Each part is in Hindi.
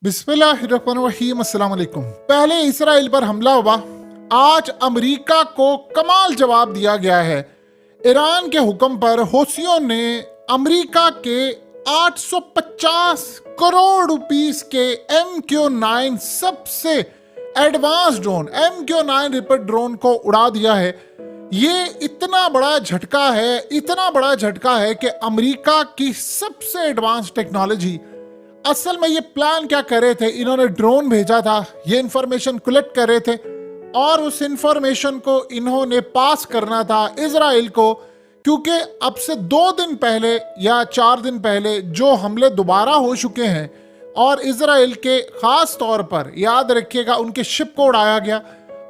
बिस्मिल्लाहिर्रहमानिर्रहीम, अस्सलाम वालेकुम। पहले इसराइल पर हमला हुआ, आज अमेरिका को कमाल जवाब दिया गया है। ईरान के हुक्म पर हौसियों ने अमेरिका के 850 करोड़ रुपीस के MQ-9 सबसे advance drone MQ-9 ripper drone को उड़ा दिया है। ये इतना बड़ा झटका है कि अमेरिका की सबसे एडवांस टेक्नोलॉजी, असल में ये प्लान क्या कर रहे थे, इन्होंने ड्रोन भेजा था, ये इंफॉर्मेशन कलेक्ट कर रहे थे और उस इंफॉर्मेशन को इन्होंने पास करना था इजराइल को, क्योंकि अब से 2 दिन पहले या 4 दिन पहले जो हमले दोबारा हो चुके हैं और इजराइल के खास तौर पर याद रखिएगा उनके शिप को उड़ाया गया,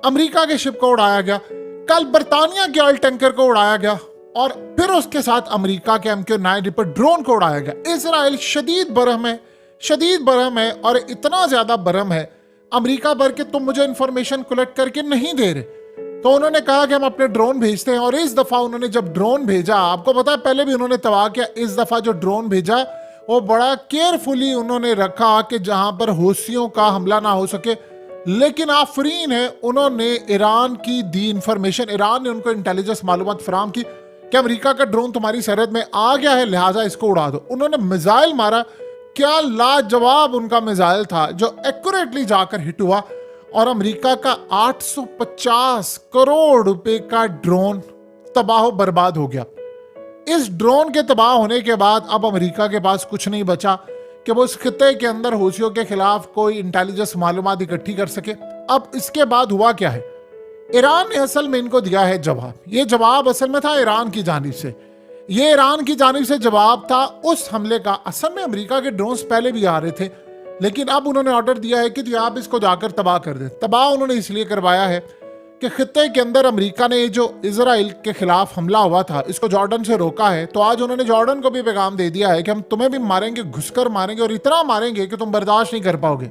अमेरिका के शिप को उड़ाया गया, कल बरतानिया के ऑयल टैंकर को उड़ाया गया और फिर उसके साथ अमेरिका के MQ-9 रिपर ड्रोन को उड़ाया गया। इजराइल शदीद बरहम है और इतना ज्यादा बरहम है अमेरिका पर कि तुम मुझे इंफॉर्मेशन कलेक्ट करके नहीं दे रहे, तो उन्होंने कहा कि हम अपने ड्रोन भेजते हैं। और इस दफा उन्होंने जब ड्रोन भेजा, आपको पता है पहले भी उन्होंने तबाह किया, इस दफा जो ड्रोन भेजा वो बड़ा केयरफुली उन्होंने रखा कि जहां पर हौसियों का हमला ना हो सके। लेकिन आफरीन है, उन्होंने ईरान की दी इंफॉर्मेशन, ईरान ने उनको इंटेलिजेंस मालूमात फराम की कि अमेरिका का ड्रोन तुम्हारी सरहद में आ गया है, लिहाजा इसको उड़ा दो। उन्होंने मिसाइल मारा, क्या लाजवाब उनका मिसाइल था जो एक्यूरेटली जाकर हिट हुआ और अमेरिका का 850 करोड़ रुपए का ड्रोन तबाह बर्बाद हो गया। इस ड्रोन के तबाह होने के बाद अब अमेरिका के पास कुछ नहीं बचा कि वो इस खिते के अंदर हौसियों के खिलाफ कोई इंटेलिजेंस मालूमात इकट्ठी कर सके। अब इसके बाद हुआ क्या है, ईरान ने असल में इनको दिया है जवाब। ये जवाब असल में था ईरान की जानिब से, ये ईरान की जानिब से जवाब था उस हमले का। असल में अमेरिका के ड्रोन्स पहले भी आ रहे थे, लेकिन अब उन्होंने ऑर्डर दिया है कि आप इसको जाकर तबाह कर दें। तबाह उन्होंने इसलिए करवाया है कि खित्ते के अंदर अमेरिका ने जो इजराइल के खिलाफ हमला हुआ था इसको जॉर्डन से रोका है, तो आज उन्होंने जॉर्डन को भी पैगाम दे दिया है कि हम तुम्हें भी मारेंगे, घुसकर मारेंगे और इतना मारेंगे कि तुम बर्दाश्त नहीं कर पाओगे।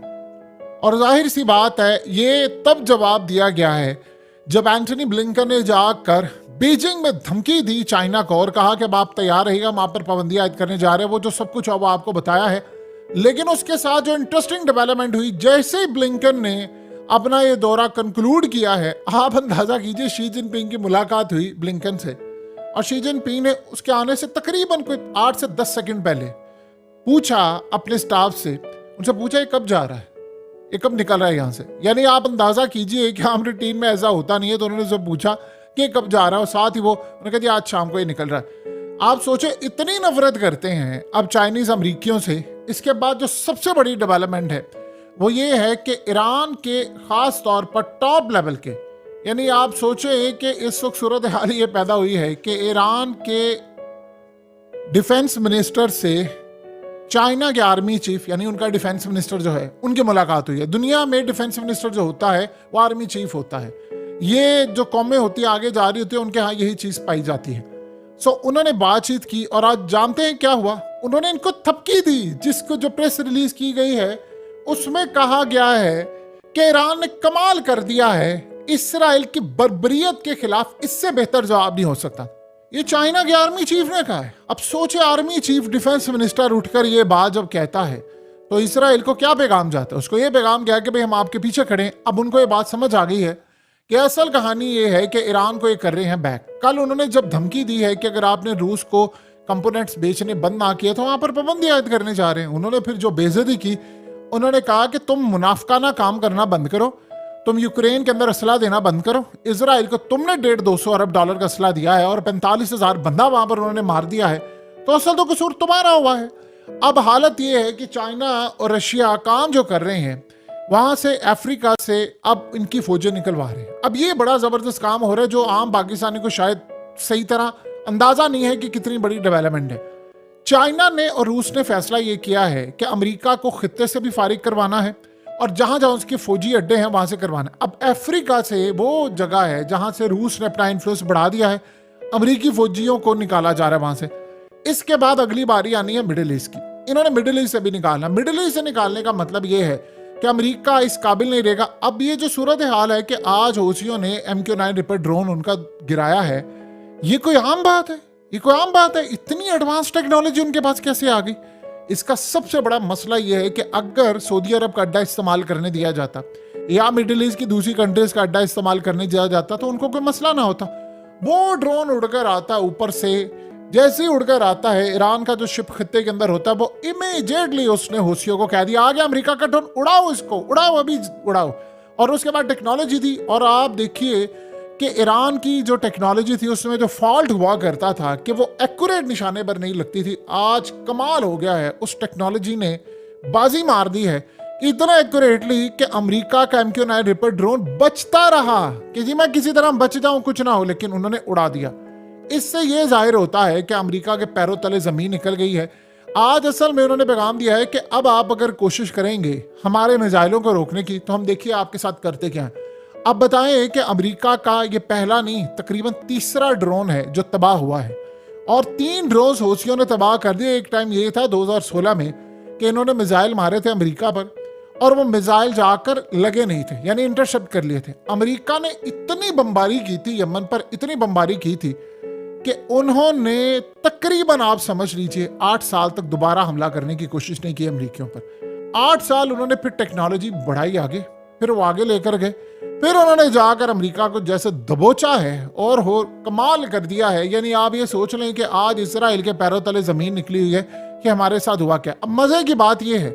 और जाहिर सी बात है ये तब जवाब दिया गया है जब एंटनी ब्लिंकन ने जाकर बीजिंग में धमकी दी चाइना को और कहा कि अब आप तैयार रहिएगा, हम आप पर पाबंदियां आयद करने जा रहे हैं। वो जो सब कुछ वो आपको बताया है, लेकिन उसके साथ जो इंटरेस्टिंग डेवलपमेंट हुई, जैसे ही ब्लिंकन ने अपना ये दौरा कंक्लूड किया है, आप अंदाजा कीजिए शी जिनपिंग की मुलाकात हुई ब्लिंकन से और शी जिनपिंग ने उसके आने से तकरीबन कोई 8 से 10 सेकंड पहले पूछा अपने स्टाफ से, उनसे पूछा ये कब जा रहा है, ये कब निकल रहा है यहाँ से। यानी आप अंदाजा कीजिए कि आम रूटीन में ऐसा होता नहीं है, तो उन्होंने जब पूछा कि कब जा रहा है और साथ ही वो उन्होंने कहा जी आज शाम को ही निकल रहा है। आप सोचे इतनी नफरत करते हैं अब चाइनीज अमरीकियों से। इसके बाद जो सबसे बड़ी डेवलपमेंट है वो ये है कि ईरान के खास तौर पर टॉप लेवल के, यानी आप सोचे कि इस वक्त सूरत हाल ये पैदा हुई है कि ईरान के डिफेंस मिनिस्टर से चाइना के आर्मी चीफ, यानी उनका डिफेंस मिनिस्टर जो है, उनकी मुलाकात हुई है। दुनिया में डिफेंस मिनिस्टर जो होता है वो आर्मी चीफ होता है। ये जो कौमें होती है आगे जा रही होती है उनके यहाँ यही चीज पाई जाती है। सो उन्होंने बातचीत की और आज जानते हैं क्या हुआ, उन्होंने इनको थपकी दी, जिसको जो प्रेस रिलीज की गई है उसमें कहा गया है कि ईरान ने कमाल कर दिया है, इसराइल की बर्बरियत के खिलाफ इससे बेहतर जवाब नहीं हो सकता। ये चाइना के आर्मी चीफ ने कहा है। अब सोचे आर्मी चीफ, डिफेंस मिनिस्टर उठकर ये बात जब कहता है तो इसराइल को क्या पैगाम जाता है, उसको ये पैगाम गया कि भाई हम आपके पीछे खड़े हैं। अब उनको ये बात समझ आ गई है कि असल कहानी ये है कि ईरान को ये कर रहे हैं बैक। कल उन्होंने जब धमकी दी है कि अगर आपने रूस को कंपोनेंट्स बेचने बंद ना किए तो वहां पर पाबंदी आयद करने जा रहे हैं। उन्होंने फिर जो बेइज्जती की, उन्होंने कहा कि तुम मुनाफिकाना काम करना बंद करो, तुम यूक्रेन के अंदर असला देना बंद करो। इजराइल को तुमने $150-200 अरब का असला दिया है और 45,000 बंदा वहां पर उन्होंने मार दिया है, तो असल तो कसूर तुम्हारा हुआ है। अब हालत ये है कि चाइना और रशिया काम जो कर रहे हैं वहां से, अफ्रीका से अब इनकी फौजें निकलवा रहे हैं। अब ये बड़ा जबरदस्त काम हो रहा है जो आम पाकिस्तानी को शायद सही तरह अंदाजा नहीं है कि कितनी बड़ी डेवलपमेंट है। चाइना ने और रूस ने फैसला ये किया है कि अमेरिका को खित्ते से भी फारिग करवाना है और जहां जहां उसके फौजी अड्डे हैं वहां से करवाना है। अब अफ्रीका से वो जगह है जहां से रूस ने अपना इन्फ्लुएंस बढ़ा दिया है, अमेरिकी फौजियों को निकाला जा रहा है वहां से। इसके बाद अगली बारी आनी है मिडिल ईस्ट की। इन्होंने मिडिल ईस्ट से भी निकालना। मिडिल ईस्ट से निकालने का मतलब ये है कि अमेरिका इस काबिल नहीं रहेगा। अब ये जो सूरत हाल है कि आज हौसियों ने MQ-9 रिपर ड्रोन उनका गिराया है, ये कोई आम बात है? ये कोई आम बात है? इतनी एडवांस टेक्नोलॉजी उनके पास कैसे आ गई? इसका सबसे बड़ा मसला यह है कि अगर सऊदी अरब का अड्डा इस्तेमाल करने दिया जाता या मिडिल ईस्ट की दूसरी कंट्रीज का अड्डा इस्तेमाल करने दिया जाता तो उनको कोई मसला ना होता। वो ड्रोन उड़कर आता ऊपर से, जैसे ही उड़कर आता है ईरान का जो शिप खत्ते के अंदर होता है वो इमीडिएटली उसने हौसियों को कह दिया, आ गया अमेरिका का ड्रोन, उड़ाओ इसको, उड़ाओ अभी उड़ाओ। और उसके बाद टेक्नोलॉजी थी, और आप देखिए कि ईरान की जो टेक्नोलॉजी थी उसमें जो फॉल्ट हुआ करता था कि वो एक्यूरेट निशाने पर नहीं लगती थी, आज कमाल हो गया है। उस टेक्नोलॉजी ने बाजी मार दी है इतना एक्यूरेटली कि अमेरिका का MQ-9 रिपर ड्रोन बचता रहा कि जी मैं किसी तरह बच जाऊं, कुछ ना हो, लेकिन उन्होंने उड़ा दिया। इससे यह जाहिर होता है कि अमेरिका के पैरों तले जमीन निकल गई है। आज असल में उन्होंने पैगाम दिया है कि अब आप अगर कोशिश करेंगे हमारे मिसाइलों को रोकने की तो हम देखिए आपके साथ करते क्या हैं। अब बताएं कि अमेरिका का ये पहला नहीं तकरीबन तीसरा ड्रोन है जो तबाह हुआ है, और 3 ड्रोन हौसियों ने तबाह कर दिए। एक टाइम ये था 2016 में कि इन्होंने मिसाइल मारे थे अमेरिका पर, और वो मिसाइल जाकर लगे नहीं थे, यानी इंटरसेप्ट कर लिए थे। अमेरिका ने इतनी बमबारी की थी यमन पर, इतनी बमबारी की थी कि उन्होंने तकरीबन आप समझ लीजिए 8 साल तक दोबारा हमला करने की कोशिश नहीं की अमेरिकियों पर। 8 साल उन्होंने फिर टेक्नोलॉजी बढ़ाई आगे, फिर वो आगे लेकर गए, फिर उन्होंने जाकर अमेरिका को जैसे दबोचा है और हो कमाल कर दिया है। यानी आप ये सोच लें कि आज इजराइल के पैरों तले जमीन निकली हुई है कि हमारे साथ हुआ क्या। अब मजे की बात यह है,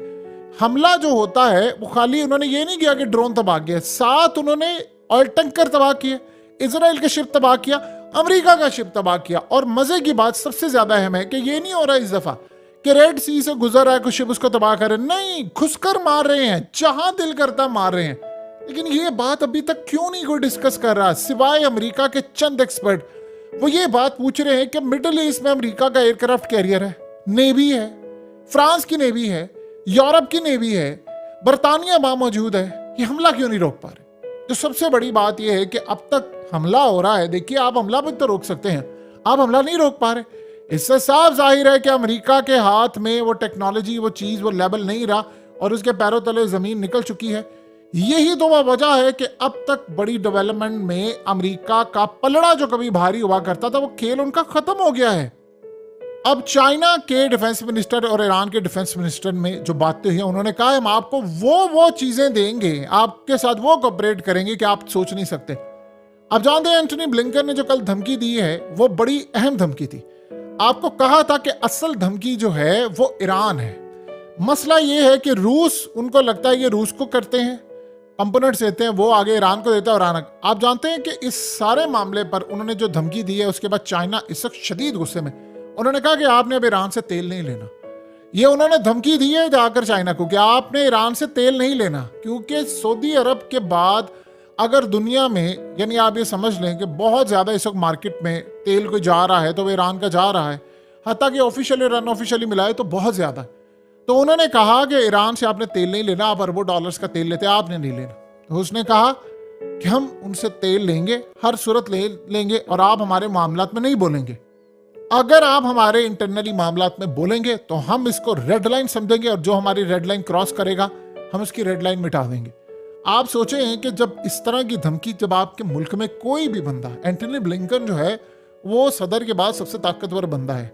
हमला जो होता है वो खाली उन्होंने ये नहीं किया कि ड्रोन तबाह किया, साथ उन्होंने ऑयल टैंकर तबाह किए, इजराइल के शिप तबाह किया, अमेरिका का शिप तबाह किया। और मजे की बात सबसे ज्यादा अहम है कि ये नहीं हो रहा इस दफा कि रेड सी से गुजर रहा है कुछ शिप उसको तबाह कर रहे, नहीं, घुसकर मार रहे हैं, जहां दिल करता मार रहे हैं। लेकिन ये बात अभी तक क्यों नहीं कोई डिस्कस कर रहा, सिवाय अमेरिका के चंद एक्सपर्ट। वो ये बात पूछ रहे हैं कि मिडिल ईस्ट में अमेरिका का एयरक्राफ्ट कैरियर है, नेवी है, फ्रांस की नेवी है, यूरोप की नेवी है, बरतानिया वहां मौजूद है, ये हमला क्यों नहीं रोक पा रहे। जो सबसे बड़ी बात यह है कि अब तक हमला हो रहा है, देखिए आप हमला भी तो रोक सकते हैं, आप हमला नहीं रोक पा रहे। इससे साफ जाहिर है कि अमेरिका के हाथ में वो टेक्नोलॉजी, वो चीज, वो लेवल नहीं रहा और उसके पैरों तले जमीन निकल चुकी है। यही तो वह वजह है कि अब तक बड़ी डेवलपमेंट में अमेरिका का पलड़ा जो कभी भारी हुआ करता था वो खेल उनका खत्म हो गया है। अब चाइना के डिफेंस मिनिस्टर और ईरान के डिफेंस मिनिस्टर में जो बातें हुई, उन्होंने कहा हम आपको वो चीजें देंगे, आपके साथ वो कोऑपरेट करेंगे कि आप सोच नहीं सकते। अब जानते हैं एंटनी ब्लिंकन ने जो कल धमकी दी है वो बड़ी अहम धमकी थी। आपको कहा था कि असल धमकी जो है वो ईरान है। मसला ये है कि रूस, उनको लगता है ये रूस को करते हैं, कंपोनेंट्स देते हैं, वो आगे ईरान को देता है, ईरान। आप जानते हैं कि इस सारे मामले पर उन्होंने जो धमकी दी है उसके बाद चाइना इस वक्त शदीद गुस्से में। उन्होंने कहा कि आपने अब ईरान से तेल नहीं लेना। ये उन्होंने धमकी दी है जाकर चाइना को कि आपने ईरान से तेल नहीं लेना, क्योंकि सऊदी अरब के बाद अगर दुनिया में, यानी आप ये समझ लें कि बहुत ज़्यादा इस वक्त मार्केट में तेल कोई जा रहा है तो वो ईरान का जा रहा है, हत्ता कि ऑफिशियली और अनऑफिशियली मिलाए तो बहुत ज़्यादा। तो उन्होंने कहा कि ईरान से आपने तेल नहीं लेना, आप अरबों डॉलर्स का तेल लेते, आपने नहीं लेना। तो उसने कहा कि हम उनसे तेल लेंगे, हर सूरत ले लेंगे, और आप हमारे मामलात में नहीं बोलेंगे। अगर आप हमारे इंटरनली मामलात में बोलेंगे तो हम इसको रेड लाइन समझेंगे, और जो हमारी रेड लाइन क्रॉस करेगा हम उसकी रेड लाइन मिटा देंगे। आप सोचें कि जब इस तरह की धमकी, जब आपके मुल्क में कोई भी बंदा, एंटनी ब्लिंकन जो है वो सदर के बाद सबसे ताकतवर बंदा है,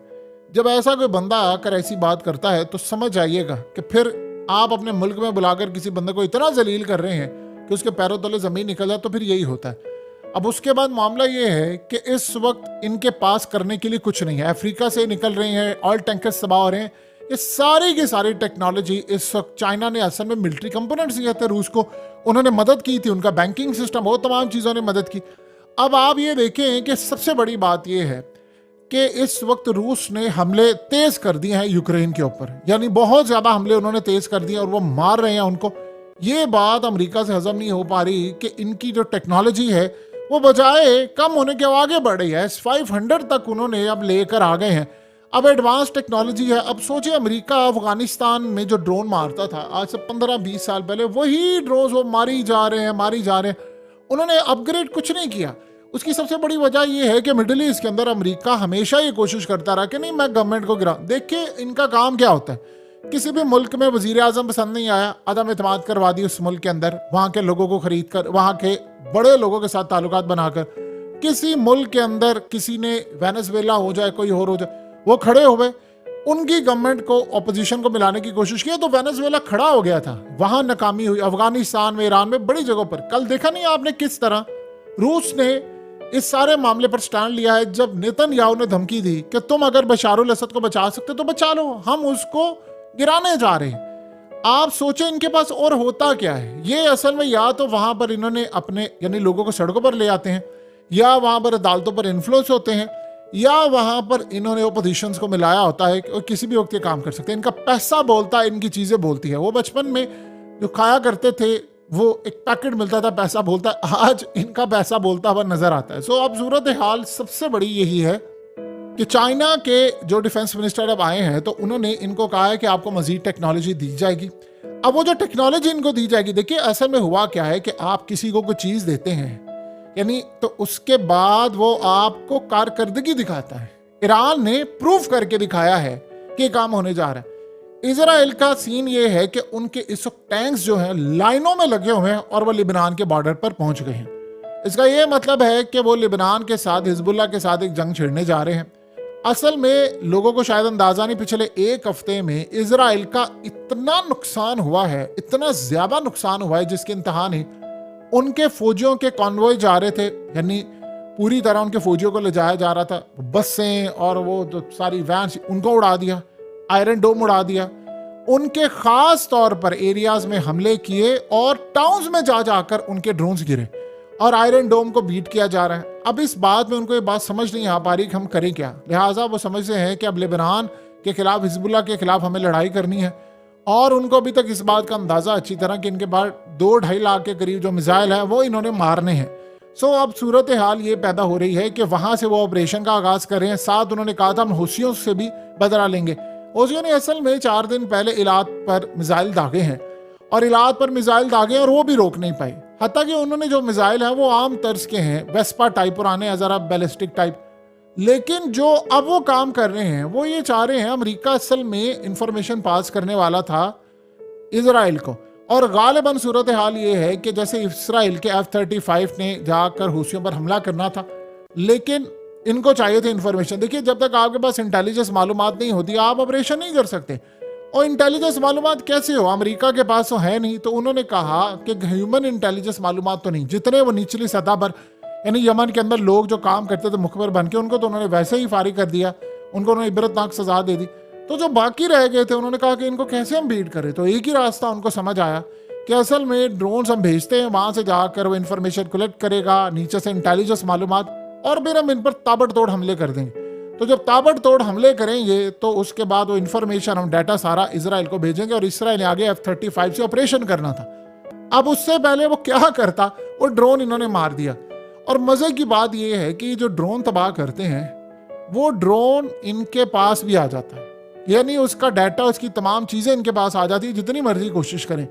जब ऐसा कोई बंदा आकर ऐसी बात करता है तो समझ आइएगा कि फिर आप अपने मुल्क में बुलाकर किसी बंदे को इतना जलील कर रहे हैं कि उसके पैरों तले जमीन निकल जाए, तो फिर यही होता है। अब उसके बाद मामला ये है कि इस वक्त इनके पास करने के लिए कुछ नहीं है। अफ्रीका से निकल रहे हैं, ऑयल टैंकर्स तबाह हो रहे हैं, ये सारी की सारी टेक्नोलॉजी इस वक्त चाइना ने असल में मिलिट्री कंपोनेंट्स दिए थे रूस को, उन्होंने मदद की थी, उनका बैंकिंग सिस्टम, वो तमाम चीज़ों ने मदद की। अब आप ये देखें कि सबसे बड़ी बात ये है कि इस वक्त रूस ने हमले तेज कर दिए हैं यूक्रेन के ऊपर, यानी बहुत ज़्यादा हमले उन्होंने तेज कर दिए और वो मार रहे हैं उनको। ये बात अमेरिका से हजम नहीं हो पा रही कि इनकी जो टेक्नोलॉजी है वो बजाय कम होने के आगे बढ़ रही है। S-500 तक उन्होंने अब लेकर आ गए हैं, अब एडवांस टेक्नोलॉजी है। अब सोचिए अमेरिका अफगानिस्तान में जो ड्रोन मारता था आज से 15-20 साल पहले, वही ड्रोन वो मारी जा रहे हैं। उन्होंने अपग्रेड कुछ नहीं किया। उसकी सबसे बड़ी वजह यह है कि मिडिल ईस्ट के अंदर अमेरिका हमेशा ये कोशिश करता रहा कि नहीं मैं गवर्नमेंट को गिरा। देखिए इनका काम क्या होता है, किसी भी मुल्क में वजीर आजम पसंद नहीं आया, अदम एतमाद करवा दी उस मुल्क के अंदर, वहाँ के लोगों को खरीद कर, वहाँ के बड़े लोगों के साथ ताल्लुकात बनाकर। किसी मुल्क के अंदर किसी ने वेनेजुएला हो जाए, कोई और हो जाए, वो खड़े हो गए, उनकी गवर्नमेंट को ऑपोजिशन को मिलाने की कोशिश की तो वेनेजुएला खड़ा हो गया था, वहां नाकामी हुई। अफगानिस्तान में, ईरान में, बड़ी जगहों पर कल देखा नहीं आपने किस तरह रूस ने इस सारे मामले पर स्टैंड लिया है। जब नेतन्याहू ने धमकी दी कि तुम अगर बशारुल असद को बचा सकते तो बचा लो, हम उसको गिराने जा रहे हैं। आप सोचें इनके पास और होता क्या है। ये असल में या तो वहां पर इन्होंने अपने यानी लोगों को सड़कों पर ले आते हैं, या वहां पर अदालतों पर इन्फ्लुएंस होते हैं, या वहां पर इन्होंने ओपोजिशंस को मिलाया होता है और किसी भी वक्त ये काम कर सकते हैं। इनका पैसा बोलता है, इनकी चीजें बोलती है। वो बचपन में जो खाया करते थे वो एक पैकेट मिलता था पैसा बोलता, आज इनका पैसा बोलता हुआ नजर आता है। सो अब सूरत हाल सबसे बड़ी यही है कि चाइना के जो डिफेंस मिनिस्टर अब आए हैं तो उन्होंने इनको कहा है कि आपको मजीद टेक्नोलॉजी दी जाएगी। अब वो जो टेक्नोलॉजी इनको दी जाएगी, देखिए असल में हुआ क्या है कि आप किसी को कोई चीज देते हैं यानी तो उसके बाद वो आपको कारकर्दगी दिखाता है। ईरान ने प्रूफ करके दिखाया है कि काम होने जा रहा है। इजराइल का सीन ये है कि उनके इस वक्त टैंक्स जो हैं लाइनों में लगे हुए हैं और वो लिबनान के बॉर्डर पर पहुंच गए हैं। इसका ये मतलब है कि वो लिबनान के साथ, हिजबुल्लाह के साथ एक जंग छिड़ने जा रहे हैं। असल में लोगों को शायद अंदाजा नहीं, पिछले एक हफ्ते में इजराइल का इतना नुकसान हुआ है, इतना ज्यादा नुकसान हुआ है जिसके इंतहा नहीं। उनके फौजियों के कॉन्वॉय जा रहे थे, यानी पूरी तरह उनके फौजियों को ले जाया जा रहा था, बसें और वो जो सारी वैन उनको उड़ा दिया, आयरन डोम उड़ा दिया। उनके खास तौर पर एरियाज में हमले किए और टाउन्स में जा जाकर उनके ड्रोन्स गिरे और आयरन डोम को बीट किया जा रहा है। अब इस बात में उनको ये बात समझ नहीं आ पा रही कि हम करें क्या। लिहाजा वो समझते हैं कि अब लेबनान के खिलाफ, हिजबुल्लाह के खिलाफ हमें लड़ाई करनी है। और उनको अभी तक इस बात का अंदाजा अच्छी तरह कि इनके पास 2-2.5 लाख के करीब जो मिसाइल है वो इन्होंने मारने हैं। सो अब सूरत हाल ये पैदा हो रही है कि वहां से वो ऑपरेशन का आगाज कर रहे हैं। साथ उन्होंने कहा था हम हौसियों से भी बदला लेंगे। हौसियों ने असल में 4 दिन पहले इलाद पर मिसाइल दागे हैं और इलाद पर मिसाइल दागे और वो भी रोक नहीं पाए। हत्ता कि उन्होंने जो मिसाइल है वो आम तर्ज के हैं, वेस्पा टाइप पुराने, जरा बैलिस्टिक टाइप। लेकिन जो अब वो काम कर रहे हैं वो ये चाह रहे हैं, अमेरिका असल में इंफॉर्मेशन पास करने वाला था इजराइल को, और गालिबन सूरत हाल ये है कि जैसे इसराइल के F-35 ने जाकर हूसियों पर हमला करना था, लेकिन इनको चाहिए थे इंफॉर्मेशन। देखिए जब तक आपके पास इंटेलिजेंस मालूमात नहीं होती आप ऑपरेशन नहीं कर सकते। और इंटेलिजेंस मालूमात कैसे हो, अमेरिका के पास तो है नहीं। तो उन्होंने कहा कि ह्यूमन इंटेलिजेंस मालूमात तो नहीं, जितने वो निचली सतह पर यानी यमन के अंदर लोग जो काम करते थे मुखबर बन के, उनको तो उन्होंने वैसे ही फारिग कर दिया, उनको उन्होंने इबरतनाक सजा दे दी। तो जो बाकी रह गए थे उन्होंने कहा कि इनको कैसे हम बीट करें। तो एक ही रास्ता उनको समझ आया कि असल में ड्रोन्स हम भेजते हैं, वहां से जाकर वो इन्फॉर्मेशन कलेक्ट करेगा, नीचे से इंटेलिजेंस मालूमात, और फिर हम इन पर ताबड़तोड़ हमले कर देंगे। तो जब ताबड़तोड़ हमले करेंगे तो उसके बाद वो इन्फॉर्मेशन, हम डाटा सारा इसराइल को भेजेंगे और इसराइल ने आगे F-35 से ऑपरेशन करना था। अब उससे पहले वो क्या करता, वो ड्रोन इन्होंने मार दिया। और मजे की बात यह है कि जो ड्रोन तबाह करते हैं वो ड्रोन इनके पास भी आ जाता है, यानी उसका डाटा, उसकी तमाम चीजें इनके पास आ जाती है, जितनी मर्जी कोशिश करें।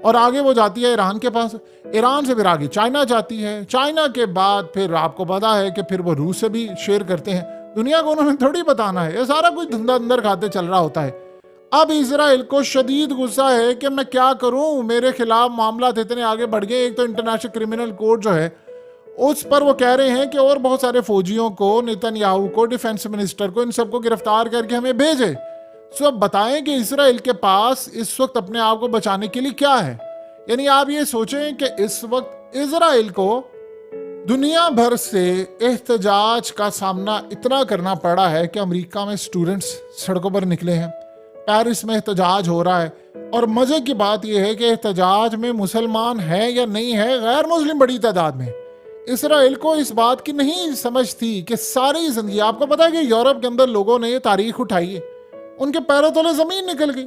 और आगे वो जाती है ईरान के पास, ईरान से फिर आगे चाइना जाती है, चाइना के बाद फिर आपको पता है कि फिर वो रूस से भी शेयर करते हैं। दुनिया को उन्होंने थोड़ी बताना है, ये सारा कुछ धंधा अंदर खाते चल रहा होता है। अब इजराइल को शदीद गुस्सा है कि मैं क्या करूं, मेरे खिलाफ मामला इतने आगे बढ़ गए। एक तो इंटरनेशनल क्रिमिनल कोर्ट जो है उस पर वो कह रहे हैं कि और बहुत सारे फौजियों को, नेतन्याहू को, डिफेंस मिनिस्टर को, इन सबको गिरफ्तार करके हमें भेजे। सो अब बताएं कि इजराइल के पास इस वक्त अपने आप को बचाने के लिए क्या है। यानी आप ये सोचें कि इस वक्त इजराइल को दुनिया भर से एहतजाज का सामना इतना करना पड़ा है कि अमेरिका में स्टूडेंट्स सड़कों पर निकले हैं, पेरिस में एहतजाज हो रहा है। और मजे की बात यह है कि एहतजाज में मुसलमान है या नहीं है, गैर मुस्लिम बड़ी तादाद में। इसराइल को इस बात की नहीं समझ थी कि सारी जिंदगी, आपको पता है कि यूरोप के अंदर लोगों ने तारीख उठाई है, उनके पैरों तले जमीन निकल गई।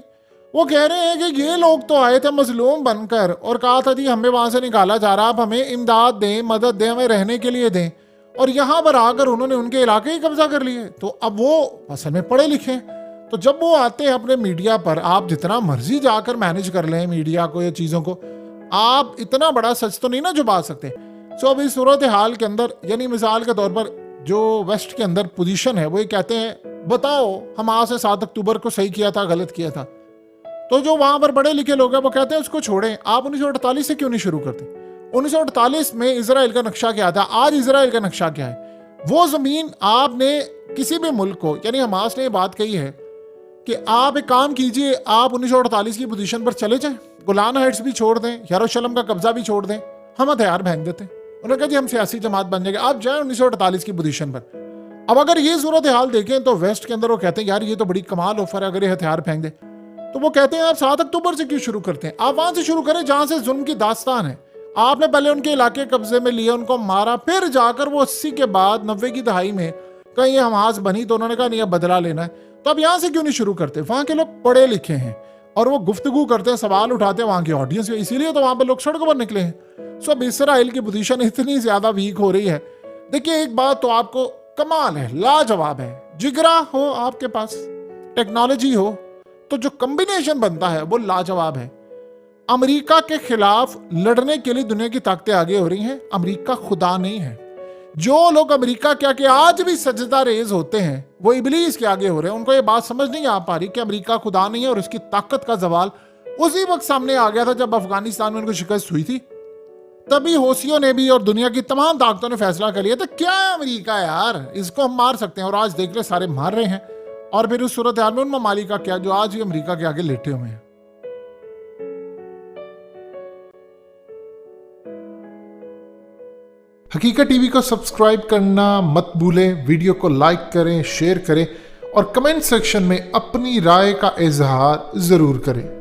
वो कह रहे हैं कि ये लोग तो आए थे मजलूम बनकर और कहा था जी हमें वहां से निकाला जा रहा, आप हमें इमदाद दें, मदद दें, हमें रहने के लिए दें, और यहाँ पर आकर उन्होंने उनके इलाके ही कब्जा कर लिए। तो अब वो असल में पढ़े लिखे हैं, तो जब वो आते हैं अपने मीडिया पर, आप जितना मर्जी जाकर मैनेज कर लें मीडिया को या चीज़ों को, आप इतना बड़ा सच तो नहीं ना छुपा सकते। सो अब इस सूरत हाल के अंदर, यानी मिसाल के तौर पर जो वेस्ट के अंदर पोजीशन है, वो ये कहते हैं बताओ हम आज से 7 अक्टूबर को सही किया था, गलत किया था। तो जो वहां पर पढ़े लिखे लोग हैं वो कहते हैं उसको छोड़ें, आप 1948 से क्यों नहीं शुरू करते। 1948 में इजराइल का नक्शा क्या था, आज इजराइल का नक्शा क्या है। वो जमीन आपने किसी भी मुल्क को, यानी हमास ने ये बात कही है कि आप एक काम कीजिए, आप 1948 की पोजीशन पर चले जाएं, गोलान हाइट्स भी छोड़ दें, यरूशलेम का कब्जा भी छोड़ दें, हम हथियार फेंक देते हैं। उन्होंने कहा जी हम सियासी जमात बन जाएंगे, आप जाएं 1948 की पोजीशन पर। अब अगर ये सूरत हाल देखें तो वेस्ट के अंदर वो कहते हैं यार ये तो बड़ी कमाल ऑफर है अगर ये हथियार फेंक दे। तो वो कहते हैं आप 7 अक्टूबर से क्यों शुरू करते हैं, आप वहां से शुरू करें जहां से जुल्म की दास्तान है। आपने पहले उनके इलाके कब्जे में लिए, उनको मारा, फिर जाकर वो 80 के बाद 90 की दहाई में कहीं हमास बनी तो उन्होंने कहा नहीं अब बदला लेना है। तो अब यहां से क्यों नहीं शुरू करते? वहां के लोग पढ़े लिखे हैं और वो गुफ्तगू करते हैं, सवाल उठाते हैं वहां की ऑडियंस में, इसीलिए तो वहां पर लोग सड़कों पर निकले हैं। सो अब इसराइल की पोजीशन इतनी ज्यादा वीक हो रही है। देखिए एक बात तो आपको कमाल है, लाजवाब है, जिगरा हो आपके पास, टेक्नोलॉजी हो, तो जो कॉम्बिनेशन बनता है वो लाजवाब है। अमेरिका के खिलाफ लड़ने के लिए दुनिया की ताकतें आगे हो रही हैं। अमेरिका खुदा नहीं है। जो लोग अमेरिका के आगे आज भी सजदा रेज होते हैं वो इबलीस के आगे हो रहे हैं। उनको ये बात समझ नहीं आ पा रही कि अमेरिका खुदा नहीं है और उसकी ताकत का जवाल उसी वक्त सामने आ गया था जब अफगानिस्तान में उनको शिकस्त हुई थी। तभी होशियों ने भी और दुनिया की तमाम ताकतों ने फैसला कर लिया था क्या है अमेरिका यार, इसको हम मार सकते हैं। और आज देख ले सारे मार रहे हैं। और फिर उस सूरत हाल में उन ममालिक का क्या जो आज भी अमेरिका के आगे लेटे हुए हैं। हकीकत टीवी को सब्सक्राइब करना मत भूलें, वीडियो को लाइक करें, शेयर करें और कमेंट सेक्शन में अपनी राय का इजहार जरूर करें।